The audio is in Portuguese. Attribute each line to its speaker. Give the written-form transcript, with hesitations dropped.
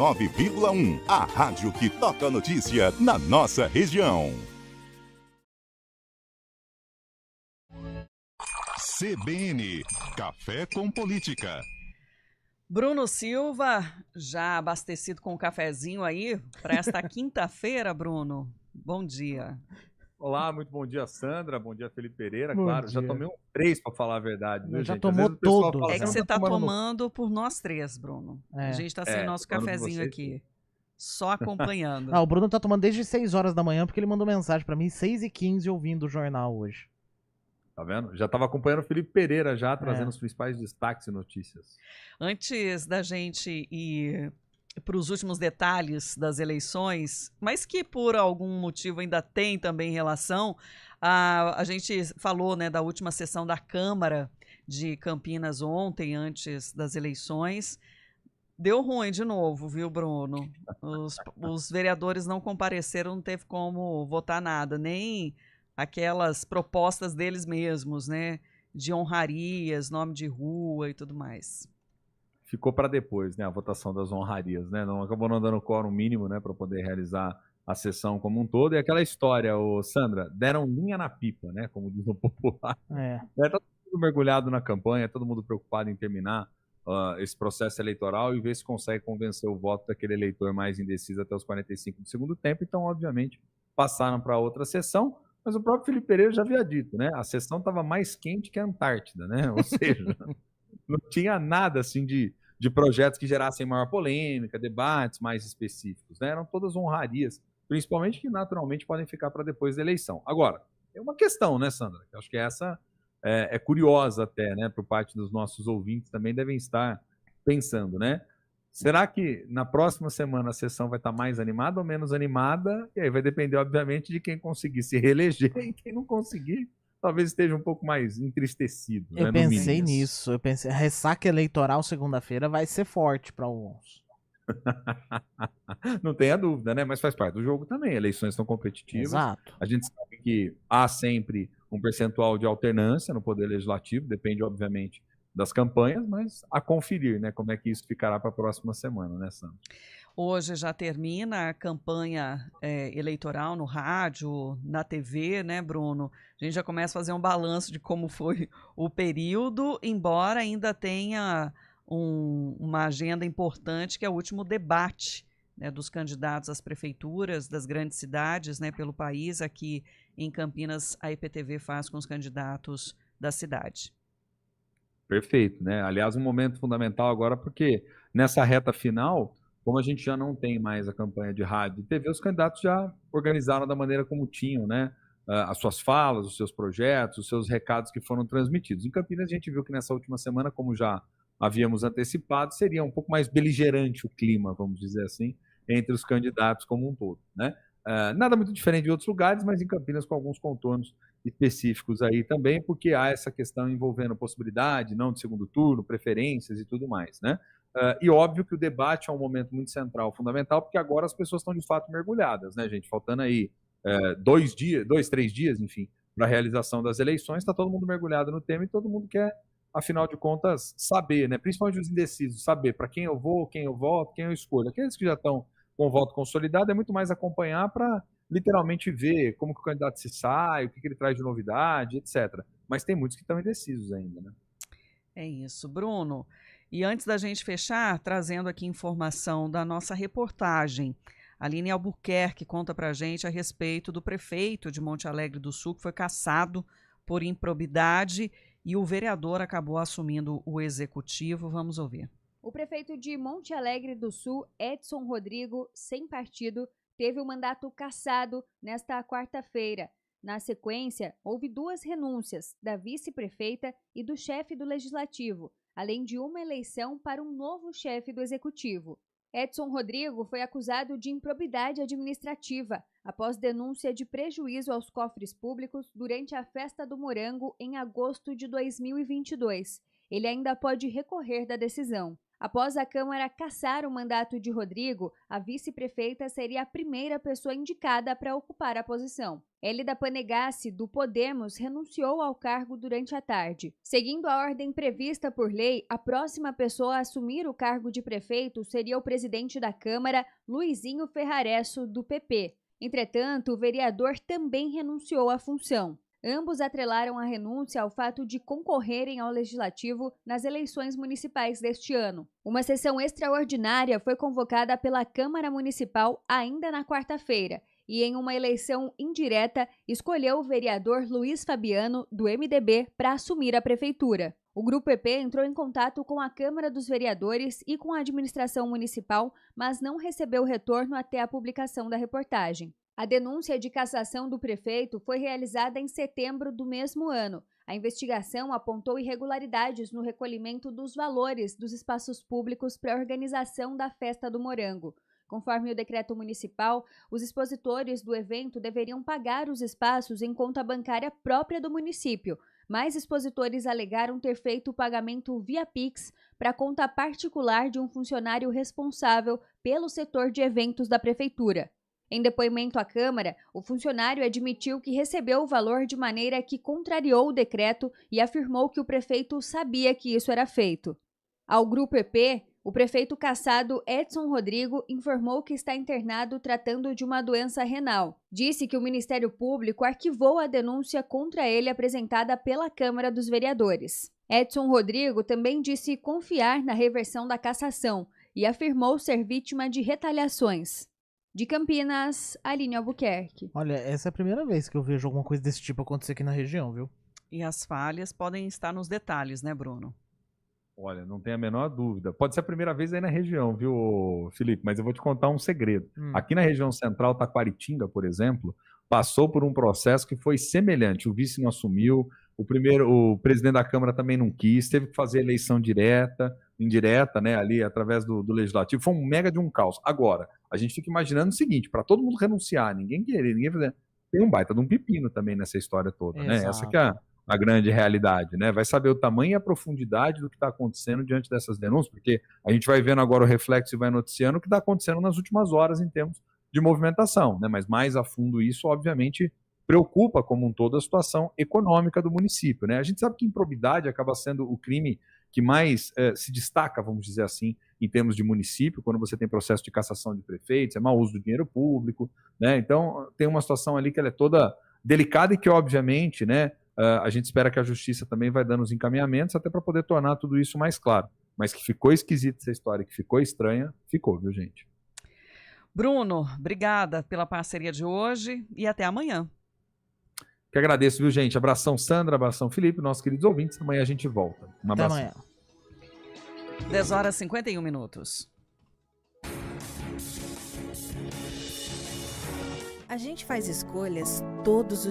Speaker 1: 9,1. A rádio que toca a notícia na nossa região. CBN, Café com Política.
Speaker 2: Bruno Silva, já abastecido com um cafezinho aí para esta quinta-feira, Bruno. Bom dia.
Speaker 3: Olá, muito bom dia, Sandra. Bom dia, Felipe Pereira.
Speaker 4: Bom
Speaker 3: Claro,
Speaker 4: dia.
Speaker 3: já tomei 3 para falar a verdade, viu,
Speaker 4: Já
Speaker 3: gente?
Speaker 4: tomou
Speaker 3: Às vezes o pessoal
Speaker 4: todos,
Speaker 3: fala
Speaker 2: É
Speaker 3: assim,
Speaker 2: que
Speaker 4: né?
Speaker 2: você tá
Speaker 3: tomando
Speaker 2: tomando por nós três, Bruno.
Speaker 4: É.
Speaker 2: A gente tá sem nosso
Speaker 3: tomando por
Speaker 2: cafezinho
Speaker 3: vocês,
Speaker 2: aqui. Só acompanhando.
Speaker 4: O Bruno tá tomando desde 6 horas da manhã, porque ele mandou mensagem pra mim, 6h15, ouvindo o jornal hoje.
Speaker 3: Tá vendo? Já estava acompanhando o Felipe Pereira já, trazendo
Speaker 4: É.
Speaker 3: os principais destaques e notícias.
Speaker 2: Antes da gente ir para os últimos detalhes das eleições, mas que por algum motivo ainda tem também relação, a gente falou, né, da última sessão da Câmara de Campinas ontem, antes das eleições. Deu ruim de novo, viu, Bruno? Os vereadores não compareceram, não teve como votar nada, nem aquelas propostas deles mesmos, né? De honrarias, nome de rua e tudo mais.
Speaker 3: Ficou para depois, né, a votação das honrarias, né? Não acabou não dando quórum mínimo, né, para poder realizar a sessão como um todo. E aquela história, Sandra, deram linha na pipa, né, como diz o popular.
Speaker 4: É.
Speaker 3: Tá todo mundo mergulhado na campanha, todo mundo preocupado em terminar esse processo eleitoral e ver se consegue convencer o voto daquele eleitor mais indeciso até os 45 do segundo tempo. Então, obviamente, passaram para outra sessão, mas o próprio Felipe Pereira já havia dito, né? A sessão estava mais quente que a Antártida, né? Ou seja, não tinha nada assim de projetos que gerassem maior polêmica, debates mais específicos, né? Eram todas honrarias, principalmente que naturalmente podem ficar para depois da eleição. Agora, é uma questão, né, Sandra? Eu acho que essa é curiosa até, né, por parte dos nossos ouvintes, também devem estar pensando, né? Será que na próxima semana a sessão vai estar mais animada ou menos animada? E aí vai depender, obviamente, de quem conseguir se reeleger e quem não conseguir, talvez esteja um pouco mais entristecido.
Speaker 4: Eu
Speaker 3: né,
Speaker 4: pensei nisso, a ressaca eleitoral segunda-feira vai ser forte pra alguns.
Speaker 3: Não tenha dúvida, né? Mas faz parte do jogo também. Eleições são competitivas.
Speaker 4: Exato.
Speaker 3: A gente sabe que há sempre um percentual de alternância no poder legislativo, depende, obviamente, das campanhas, mas a conferir, né? Como é que isso ficará para a próxima semana, né, Sandra?
Speaker 2: Hoje já termina a campanha eleitoral no rádio, na TV, né, Bruno? A gente já começa a fazer um balanço de como foi o período, embora ainda tenha uma agenda importante, que é o último debate, né, dos candidatos às prefeituras das grandes cidades, né, pelo país. Aqui em Campinas, a IPTV faz com os candidatos da cidade.
Speaker 3: Perfeito, né? Aliás, um momento fundamental agora, porque nessa reta final, como a gente já não tem mais a campanha de rádio e TV, os candidatos já organizaram da maneira como tinham, né? As suas falas, os seus projetos, os seus recados que foram transmitidos. Em Campinas, a gente viu que nessa última semana, como já havíamos antecipado, seria um pouco mais beligerante o clima, vamos dizer assim, entre os candidatos como um todo, né? Nada muito diferente de outros lugares, mas em Campinas com alguns contornos específicos aí também, porque há essa questão envolvendo possibilidade, não de segundo turno, preferências e tudo mais, né? E óbvio que o debate é um momento muito central, fundamental, porque agora as pessoas estão de fato mergulhadas, né, gente? Faltando aí 2, 3 dias, enfim, para a realização das eleições, está todo mundo mergulhado no tema e todo mundo quer, afinal de contas, saber, né? Principalmente os indecisos, saber para quem eu vou, quem eu voto, quem eu escolho. Aqueles que já estão com o voto consolidado é muito mais acompanhar para literalmente ver como que o candidato se sai, o que ele traz de novidade, etc. Mas tem muitos que estão indecisos ainda, né?
Speaker 2: É isso, Bruno. E antes da gente fechar, trazendo aqui informação da nossa reportagem, a Aline Albuquerque conta pra gente a respeito do prefeito de Monte Alegre do Sul, que foi cassado por improbidade e o vereador acabou assumindo o executivo. Vamos ouvir.
Speaker 5: O prefeito de Monte Alegre do Sul, Edson Rodrigo, sem partido, teve o mandato cassado nesta quarta-feira. Na sequência, houve 2 renúncias, da vice-prefeita e do chefe do legislativo, além de uma eleição para um novo chefe do executivo. Edson Rodrigo foi acusado de improbidade administrativa após denúncia de prejuízo aos cofres públicos durante a Festa do Morango em agosto de 2022. Ele ainda pode recorrer da decisão. Após a Câmara cassar o mandato de Rodrigo, a vice-prefeita seria a primeira pessoa indicada para ocupar a posição. Hélida Panegassi, do Podemos, renunciou ao cargo durante a tarde. Seguindo a ordem prevista por lei, a próxima pessoa a assumir o cargo de prefeito seria o presidente da Câmara, Luizinho Ferraresso, do PP. Entretanto, o vereador também renunciou à função. Ambos atrelaram a renúncia ao fato de concorrerem ao Legislativo nas eleições municipais deste ano. Uma sessão extraordinária foi convocada pela Câmara Municipal ainda na quarta-feira e, em uma eleição indireta, escolheu o vereador Luiz Fabiano, do MDB, para assumir a prefeitura. O Grupo PP entrou em contato com a Câmara dos Vereadores e com a administração municipal, mas não recebeu retorno até a publicação da reportagem. A denúncia de cassação do prefeito foi realizada em setembro do mesmo ano. A investigação apontou irregularidades no recolhimento dos valores dos espaços públicos para a organização da Festa do Morango. Conforme o decreto municipal, os expositores do evento deveriam pagar os espaços em conta bancária própria do município, mas expositores alegaram ter feito o pagamento via Pix para a conta particular de um funcionário responsável pelo setor de eventos da prefeitura. Em depoimento à Câmara, o funcionário admitiu que recebeu o valor de maneira que contrariou o decreto e afirmou que o prefeito sabia que isso era feito. Ao Grupo EP, o prefeito cassado Edson Rodrigo informou que está internado tratando de uma doença renal. Disse que o Ministério Público arquivou a denúncia contra ele apresentada pela Câmara dos Vereadores. Edson Rodrigo também disse confiar na reversão da cassação e afirmou ser vítima de retaliações. De Campinas, Aline Albuquerque.
Speaker 4: Olha, essa é a primeira vez que eu vejo alguma coisa desse tipo acontecer aqui na região, viu?
Speaker 2: E as falhas podem estar nos detalhes, né, Bruno?
Speaker 3: Olha, não tem a menor dúvida. Pode ser a primeira vez aí na região, viu, Felipe? Mas eu vou te contar um segredo. Aqui na região central, Taquaritinga, por exemplo, passou por um processo que foi semelhante. O vice não assumiu, o presidente da Câmara também não quis, teve que fazer eleição indireta, né, ali através do Legislativo. Foi um mega de um caos. Agora, a gente fica imaginando o seguinte, para todo mundo renunciar, ninguém querer, ninguém fazer. Tem um baita de um pepino também nessa história toda, né? Essa que é a grande realidade, né? Vai saber o tamanho e a profundidade do que está acontecendo diante dessas denúncias, porque a gente vai vendo agora o reflexo e vai noticiando o que está acontecendo nas últimas horas em termos de movimentação, né? Mas mais a fundo isso, obviamente, preocupa como um todo a situação econômica do município, né? A gente sabe que improbidade acaba sendo o crime que mais se destaca, vamos dizer assim, em termos de município, quando você tem processo de cassação de prefeitos, é mau uso do dinheiro público, né? Então, tem uma situação ali que ela é toda delicada e que, obviamente, né, a gente espera que a justiça também vai dando os encaminhamentos até para poder tornar tudo isso mais claro. Mas que ficou esquisita essa história, que ficou estranha, ficou, viu, gente?
Speaker 2: Bruno, obrigada pela parceria de hoje e até amanhã.
Speaker 3: Que agradeço, viu, gente? Abração, Sandra, abração, Felipe, nossos queridos ouvintes. Amanhã a gente volta. Um abraço.
Speaker 4: Até amanhã.
Speaker 2: 10h51.
Speaker 6: A gente faz escolhas todos os